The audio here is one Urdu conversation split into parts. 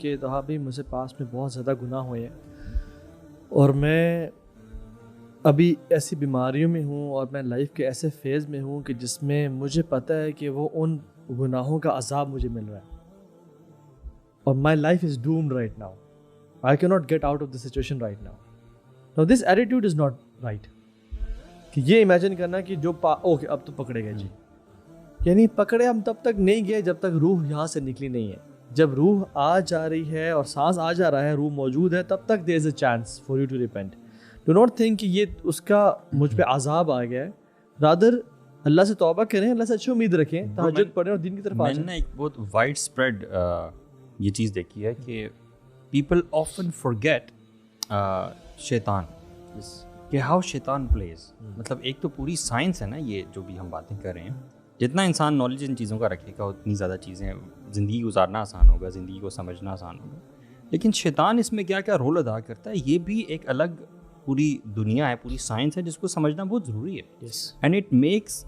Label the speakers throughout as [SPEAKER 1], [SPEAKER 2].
[SPEAKER 1] کہ تہا بھی مجھ سے پاس میں بہت زیادہ گناہ ہوئے ہیں اور میں ابھی ایسی بیماریوں میں ہوں اور میں لائف کے ایسے فیز میں ہوں کہ جس میں مجھے پتہ ہے کہ وہ ان گناہوں کا عذاب مجھے مل رہا ہے اور my life is doomed right now. I کی not get out of this situation right now. Now this attitude is not right. کہ یہ امیجن کرنا کہ جو اوکے اب تو پکڑے گئے جی، یعنی پکڑے ہم تب تک نہیں گئے جب تک روح یہاں سے نکلی نہیں ہے. جب روح آ جا رہی ہے اور سانس آ جا رہا ہے، روح موجود ہے، تب تک there is a chance for you to repent. Do not think کہ یہ اس کا مجھ پہ عذاب آ گیا ہے. رادر اللہ سے توبہ کریں، اللہ سے اچھی امید رکھیں، تہجد پڑھیں اور دین کی طرف آ جائیں.
[SPEAKER 2] میں نے ایک بہت وائڈ اسپریڈ یہ چیز دیکھی ہے کہ پیپل آفن فارگیٹ شیطان، کہ ہاؤ شیطان پلیز. مطلب ایک تو پوری سائنس ہے نا، یہ جو بھی ہم باتیں کر رہے ہیں، جتنا انسان نالج ان چیزوں کا رکھے گا اتنی زیادہ چیزیں زندگی گزارنا آسان ہوگا، زندگی کو سمجھنا آسان ہوگا. لیکن شیطان اس میں کیا کیا رول ادا کرتا ہے، یہ بھی ایک الگ پوری دنیا ہے، پوری سائنس ہے جس کو سمجھنا بہت ضروری ہے. And it makes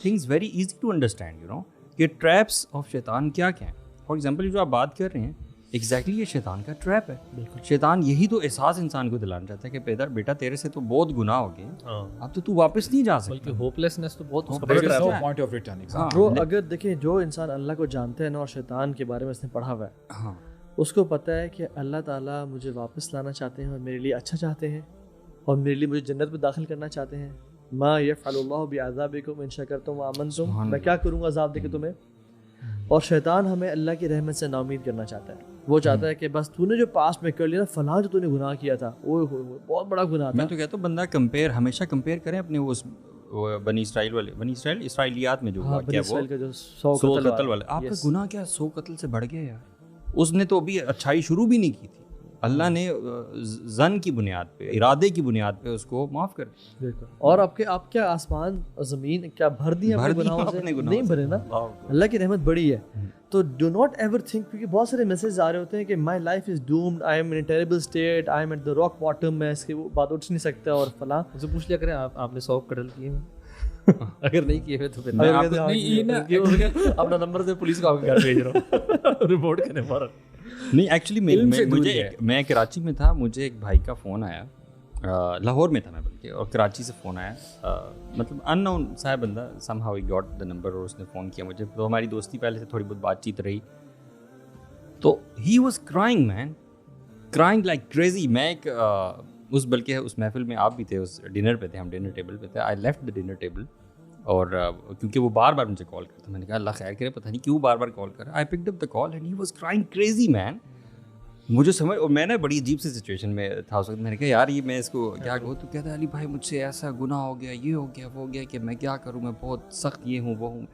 [SPEAKER 2] things very easy to understand, you know, کہ ٹریپس آف شیطان کیا کیا ہیں. فار ایگزامپل جو آپ بات کر رہے ہیں، ایگزیکٹلی یہ شیطان کا ٹریپ ہے. شیطان یہی تو احساس انسان کو دلانا چاہتا ہے کہ بیٹا تیرے سے تو بہت گناہ ہو گئے، اب تو واپس نہیں جا سکتا.
[SPEAKER 3] بلکہ ہوپلیسنس تو بہت
[SPEAKER 1] برو اگر دیکھیں جو انسان اللہ کو جانتے ہیں نا اور شیطان کے بارے میں اس نے پڑھا ہوا ہے، اس کو پتہ ہے کہ اللہ تعالیٰ مجھے واپس لانا چاہتے ہیں اور میرے لیے اچھا چاہتے ہیں اور میرے لیے مجھے جنت میں داخل کرنا چاہتے ہیں. ما یفعل اللہ بعذابکم ان شکرتم وآمنتم، میں کیا کروں گا عذاب دے کے تمہیں. اور شیطان ہمیں اللہ کی رحمت سے نا امید کرنا چاہتا ہے. وہ چاہتا ہے کہ بس تو نے جو پاس میں کر لیا نا، فلاں جو تو نے گناہ کیا تھا، اوہ ہوئے بہت بڑا گناہ تھا.
[SPEAKER 2] میں تو کہتا ہوں بندہ ہمیشہ کمپیئر کریں اپنے اس بنی اسرائیلیات میں جو واقعہ وہ 100 قتل والے، آپ کا گناہ کیا 100 قتل سے بڑھ گیا یار. اس نے تو ابھی اچھائی شروع بھی نہیں کی تھی. اللہ نے زن کی بنیاد پہ، ارادے کی بنیاد پہ اس کو معاف کر دیا.
[SPEAKER 1] اور آپ کیا آسمان اور زمین کیا بھر دیا اپنے گناہوں سے؟ نہیں بھرے نا. اللہ کی رحمت بڑی ہے. تو ڈو ناٹ ایور تھنک، کیونکہ بہت سارے میسیج آ رہے ہوتے ہیں کہ my life is doomed, I am in terrible state, I am at the rock bottom, میں اس کی بات اٹھ نہیں سکتا اور فلاں.
[SPEAKER 3] اسے پوچھ لیا کریں آپ نے 100 قتل کیے ہیں؟ اگر نہیں کیے ہوئے تو پھر اپنا نمبر سے پولیس کو آپ کے گھر بھیج رہا ہوں رپورٹ کرنے پر.
[SPEAKER 2] نہیں ایکچولی میں کراچی میں تھا، مجھے ایک بھائی کا فون آیا، لاہور میں تھا میں بلکہ، اور کراچی سے فون آیا، مطلب ان نون سا بندہ، some how he got the number, اور اس نے فون کیا مجھے. تو ہماری دوستی پہلے سے تھوڑی بہت بات چیت رہی. تو he was crying man, crying like crazy. میں ایک بلکہ اس محفل میں آپ بھی تھے، اس ڈنر پہ تھے، ہم ڈنر ٹیبل پہ تھے. I left the dinner table, اور کیونکہ وہ بار بار مجھے کال کرتا، میں نے کہا اللہ خیر کرے، پتہ نہیں کیوں بار بار کال کر رہا. I picked up the call and he was crying crazy man. مجھے سمجھ، اور میں نے بڑی عجیب سی سچویشن میں تھا اس وقت. میں نے کہا یار یہ میں اس کو کیا کہوں؟ تو کہتا ہے علی بھائی مجھ سے ایسا گناہ ہو گیا، یہ ہو گیا، وہ ہو گیا، کہ میں کیا کروں، میں بہت سخت یہ ہوں وہ ہوں،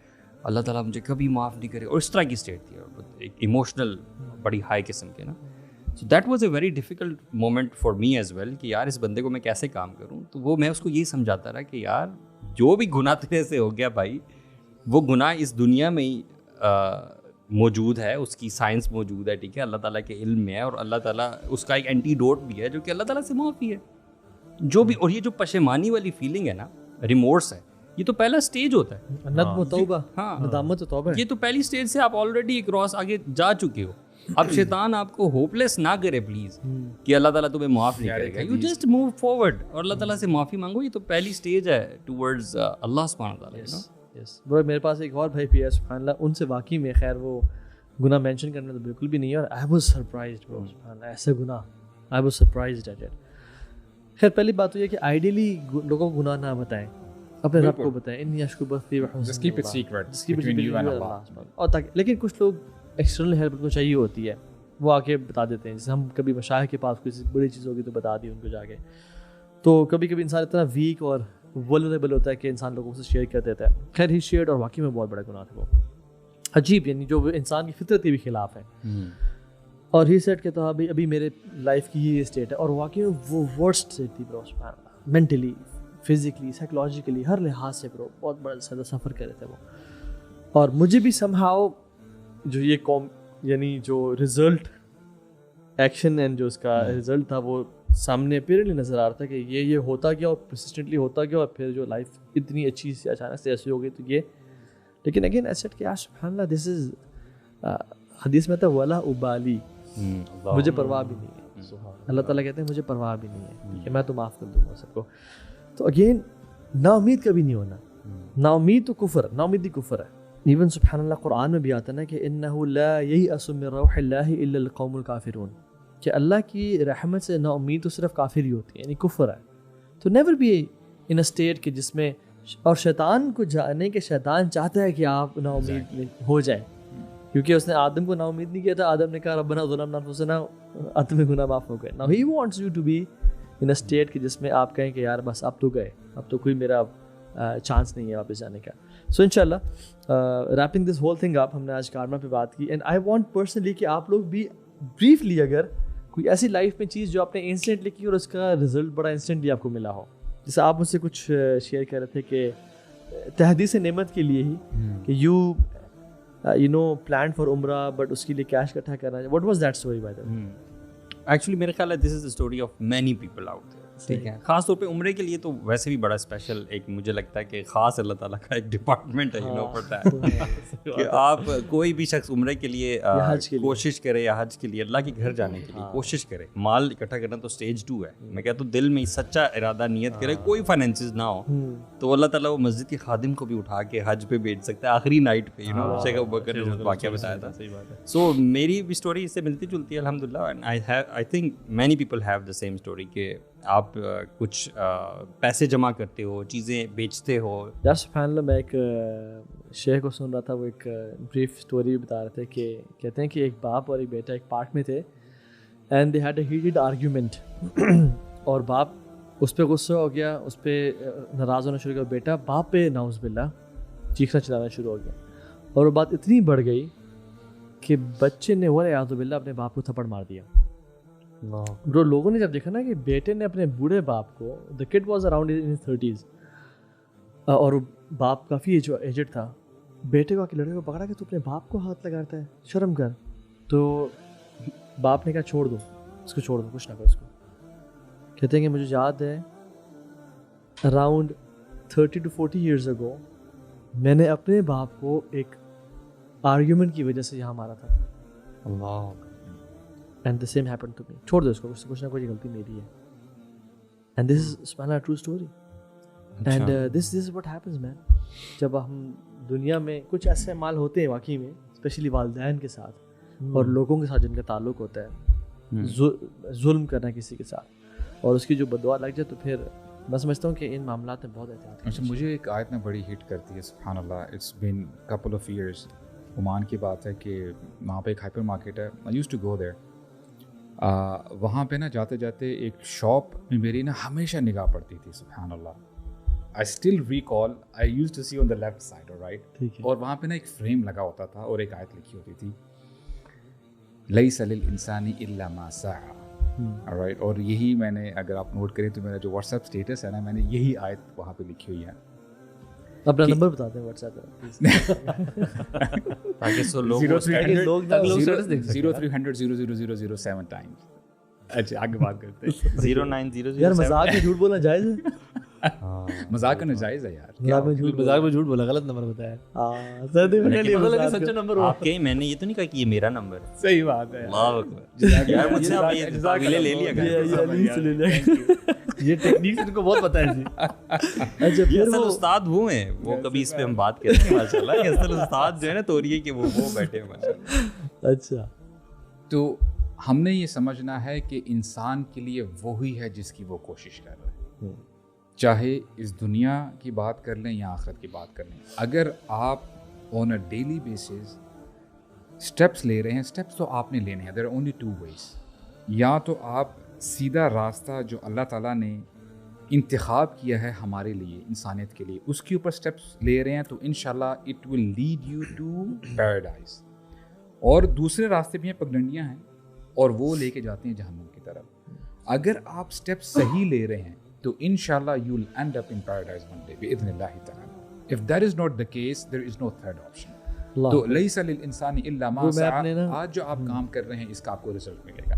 [SPEAKER 2] اللہ تعالیٰ مجھے کبھی معاف نہیں کرے. اور اس طرح کی اسٹیٹ تھی، ایک ایموشنل بڑی ہائی قسم کے نا. So that was a very difficult moment for me as well, کہ یار اس بندے کو میں کیسے کام کروں. تو وہ میں اس کو یہی سمجھاتا رہا کہ یار جو بھی گناہ تیرے سے ہو گیا بھائی، وہ گناہ اس دنیا میں ہی موجود ہے، اس کی سائنس موجود ہے، ٹھیک ہے، اللہ تعالیٰ کے علم میں ہے، اور اللہ تعالیٰ اس کا ایک اینٹی ڈوٹ بھی ہے جو کہ اللہ تعالیٰ سے معافی ہے جو بھی. اور یہ جو پشیمانی والی فیلنگ ہے نا، ریمورس ہے، یہ تو پہلا سٹیج ہوتا ہے.
[SPEAKER 1] ندم و توبہ، ندامت و توبہ،
[SPEAKER 2] یہ تو پہلی سٹیج سے آپ آلریڈی کراس آگے جا چکے ہو. اب شیطان آپ کو ہوپلیس نہ کرے پلیز کہ اللہ تعالیٰ تمہیں معاف نہیں کرے گا. یو جسٹ موو فارورڈ اور اللہ تعالیٰ سے معافی مانگو. یہ تو پہلی سٹیج ہے ٹورڈز اللہ سبحانہ تعالیٰ.
[SPEAKER 1] برو میرے پاس ایک اور بھائی بھی ہے سبحان اللہ، ان سے واقعی میں خیر وہ گناہ مینشن کرنا تو بالکل بھی نہیں ہے، اور آئی واز سرپرائزڈ برو، سبحان اللہ ایسے گناہ، I was surprised at it. خیر پہلی بات تو یہ کہ آئیڈیلی لوگوں کو گناہ نہ بتائیں، اپنے رب کو بتائیں. انی اشکو بثی وحسن اللہ. اور تاکہ لیکن کچھ لوگ ایکسٹرنل ہیلپ کو چاہیے ہوتی ہے، وہ آ کے بتا دیتے ہیں. جیسے ہم کبھی مشائخ کے پاس کسی بڑی چیز ہوگی تو بتا دی ان کو جا کے. تو کبھی کبھی انسان اتنا ویک اور ولنریبل ہوتا ہے کہ انسان لوگوں سے شیئر کر دیتا ہے. خیر ہی شیئرڈ، اور واقعی میں بہت بڑا گناہ تھا وہ، عجیب، یعنی جو انسان کی فطرت کے بھی خلاف ہے. اور ہی سیٹ کہتا ابھی ابھی میرے لائف کی یہ اسٹیٹ ہے، اور واقعی میں وہ ورسٹ اسٹیٹ تھی برو، سبحان اللہ. مینٹلی، فزیکلی، سائیکولوجیکلی، ہر لحاظ سے برو بہت بڑا زیادہ سفر کر رہے تھے وہ. اور مجھے بھی سم ہاؤ جو یہ یعنی جو رزلٹ ایکشن اینڈ جو اس کا رزلٹ تھا وہ سامنے پیریڈلی نظر آ رہا تھا کہ یہ ہوتا گیا اور پرسسٹنٹلی ہوتا گیا، اور پھر جو لائف اتنی اچھی سی اچانک سے ایسی ہو گئی. تو یہ لیکن اگین ایسٹ کہ سبحان اللہ دس از حدیث میں تھا ولا ابالی، مجھے پرواہ بھی نہیں ہے. اللہ تعالیٰ کہتے ہیں مجھے پرواہ بھی نہیں ہے کہ میں تو معاف کر دوں گا سب کو. تو اگین نا امید کبھی نہیں ہونا. نا امید تو کفر، نا امیدی کفر ہے. ایون سبحان اللہ قرآن میں بھی آتا ہے نا کہ انہ لا ییأس من روح اللہ الا القوم الکافرون، کہ اللہ کی رحمت سے نا امید تو صرف کافر ہی ہوتی ہے، یعنی کفر ہے. تو never be in a state کہ جس میں، اور شیطان کو جانے کہ شیطان چاہتا ہے کہ آپ نا امید ہو جائیں، کیونکہ اس نے آدم کو نا امید نہیں کیا تھا. آدم نے کہا ربنا ظلمنا انفسنا، آدم میں گناہ معاف ہو گئے. Now he wants you to be in a state کہ جس میں آپ کہیں کہ یار بس اب تو گئے، اب تو کوئی میرا چانس نہیں ہے واپس جانے کا. سو انشاءاللہ ریپنگ دس ہول تھنگ اپ، ہم نے آج کارما پہ بات کی. اینڈ آئی وانٹ پرسنلی کہ آپ لوگ بھی بریفلی اگر کوئی ایسی لائف میں چیز جو آپ نے انسٹنٹ لکھی اور اس کا رزلٹ بڑا انسٹنٹلی آپ کو ملا ہو، جیسے آپ مجھ سے کچھ شیئر کر رہے تھے کہ تحدیث نعمت کے لیے ہی کہ یو نو پلان فار عمرہ بٹ اس کے لیے کیش اکٹھا کرنا. What was that story by the way?
[SPEAKER 2] Actually میرے خیال ہے this is the story of many people out there. ٹھیک ہے، خاص طور پہ عمرے کے لیے تو ویسے بھی بڑا اسپیشل ایک مجھے لگتا ہے کہ خاص اللہ تعالیٰ کا ایک ڈپارٹمنٹ ہے، یو نو پڑتا ہے کہ آپ کوئی بھی شخص عمرے کے لیے کوشش کرے یا حج کے لیے اللہ کے گھر جانے کے لیے کوشش کرے. مال اکٹھا کرنا تو اسٹیج 2 ہے. میں کہتا ہوں دل میں سچا ارادہ نیت کرے، کوئی فائنینسز نہ ہو تو اللہ تعالیٰ وہ مسجد کے خادم کو بھی اٹھا کے حج پہ بھیج سکتا ہے آخری نائٹ پہ. یو نو شیخ ابوبکر نے جو واقعہ بتایا تھا. سو میری بھی اسٹوری اس سے ملتی جلتی ہے الحمد للہ. I think many people have the same story کہ آپ کچھ پیسے جمع کرتے ہو، چیزیں بیچتے ہو.
[SPEAKER 1] یار سبحان اللہ، میں ایک شیخ کو سن رہا تھا، وہ ایک بریف اسٹوری بتا رہے تھے کہ کہتے ہیں کہ ایک باپ اور ایک بیٹا ایک پارک میں تھے and they had a heated argument. اور باپ اس پہ غصہ ہو گیا، اس پہ ناراض ہونا شروع کیا. بیٹا باپ پہ نعوذ باللہ چیخنا چلانا شروع ہو گیا، اور وہ بات اتنی بڑھ گئی کہ بچے نے والعیاذ باللہ اپنے باپ کو تھپڑ مار دیا. برو لوگوں نے جب دیکھا نا کہ بیٹے نے اپنے بوڑھے باپ کو، دا کڈ واز اراؤنڈ ان 30s اور باپ کافی ایجڈ تھا، بیٹے کو آ کے لڑکے کو پکڑا کہ تو اپنے باپ کو ہاتھ لگاتا ہے، شرم کر. تو باپ نے کہا چھوڑ دو اس کو، چھوڑ دو، کچھ نہ کرو اس کو. کہتے ہیں کہ مجھے یاد ہے اراؤنڈ 30 to 40 years ago میں نے اپنے باپ کو ایک آرگیومنٹ کی وجہ سے یہاں مارا تھا.
[SPEAKER 2] اللہ.
[SPEAKER 1] And the same happened to me. چھوڑ دو اس کو، کچھ نہ کچھ غلطی میری ہے. And this is a true story. And this is what happens man. جب ہم دنیا میں کچھ ایسے اعمال ہوتے ہیں واقعی میں، اسپیشلی والدین کے ساتھ اور لوگوں کے ساتھ جن کا تعلق ہوتا ہے، ظلم کرنا کسی کے ساتھ اور اس کی جو بددعا لگ جائے، تو پھر میں سمجھتا ہوں کہ ان معاملات میں بہت احتیاط.
[SPEAKER 4] اچھا، مجھے ایک آیت میں بڑی ہٹ کرتی ہے سبحان اللہ. It's been couple of years. Oman کی بات ہے کہ وہاں پہ ایک ہائپر مارکیٹ ہے. I used to go there. وہاں پہ نا جاتے جاتے ایک شاپ میں میری نا ہمیشہ نگاہ پڑتی تھی سبحان اللہ. I still recall I used to see on the left side, alright. اور وہاں پہ نا ایک فریم لگا ہوتا تھا اور ایک آیت لکھی ہوتی تھی لیس للانسان الا ما سعى, alright. اور یہی میں نے, اگر آپ نوٹ کریں تو میرا جو واٹس ایپ اسٹیٹس ہے نا, میں نے یہی آیت وہاں پہ لکھی ہوئی ہے.
[SPEAKER 1] اپنا نمبر بتا دیں واٹس ایپ
[SPEAKER 2] تاکہ سو لوگ
[SPEAKER 4] 0300 ٹائمز. اچھا آگے بات کرتے ہیں.
[SPEAKER 2] 0900
[SPEAKER 1] یار مذاق میں جھوٹ بولنا جائز ہے؟
[SPEAKER 4] مذاق کرنا جائز ہے یار.
[SPEAKER 3] مذاق میں جھوٹ بولا, غلط نمبر بتایا.
[SPEAKER 2] سچا نمبر آپ کے, میں نے یہ تو نہیں کہا کہ یہ میرا نمبر ہے.
[SPEAKER 4] صحیح بات ہے.
[SPEAKER 2] اللہ اکبر یار, مجھ سے آپ یہ تعویلیں لے لیا کریں.
[SPEAKER 3] یہ ٹیکنیک ان کو بہت پتہ ہے جی.
[SPEAKER 1] اچھا
[SPEAKER 2] یہ اصل استاد وہ ہیں, وہ کبھی اس پہ ہم بات کریں گے ماشاءاللہ. یہ اصل استاد جو ہے نا توریے کے, وہ بیٹھے ہیں ماشاءاللہ.
[SPEAKER 1] اچھا,
[SPEAKER 4] تو ہم نے یہ سمجھنا ہے کہ انسان کے لیے وہی ہے جس کی وہ کوشش کر رہے ہیں, چاہے اس دنیا کی بات کر لیں یا آخرت کی بات کر لیں. اگر آپ on a daily basis steps لے رہے ہیں, اسٹیپس تو آپ نے لینے ہیں. There are only two ways. یا تو آپ سیدھا راستہ جو اللہ تعالیٰ نے انتخاب کیا ہے ہمارے لیے, انسانیت کے لیے, اس کے اوپر اسٹیپس لے رہے ہیں تو انشاءاللہ it will lead you to paradise. اور دوسرے راستے بھی ہیں, پگڈنڈیاں ہیں, اور وہ لے کے جاتے ہیں جہنم کی طرف. اگر آپ اسٹیپس صحیح لے رہے ہیں تو انشاءاللہ you will end up in paradise one day بإذن اللہ تعالی. If that is not the case, there is no third option. تو لیس للانسان الا ما سعى. آج جو آپ کام کر رہے ہیں اس کا آپ کو رزلٹ ملے گا.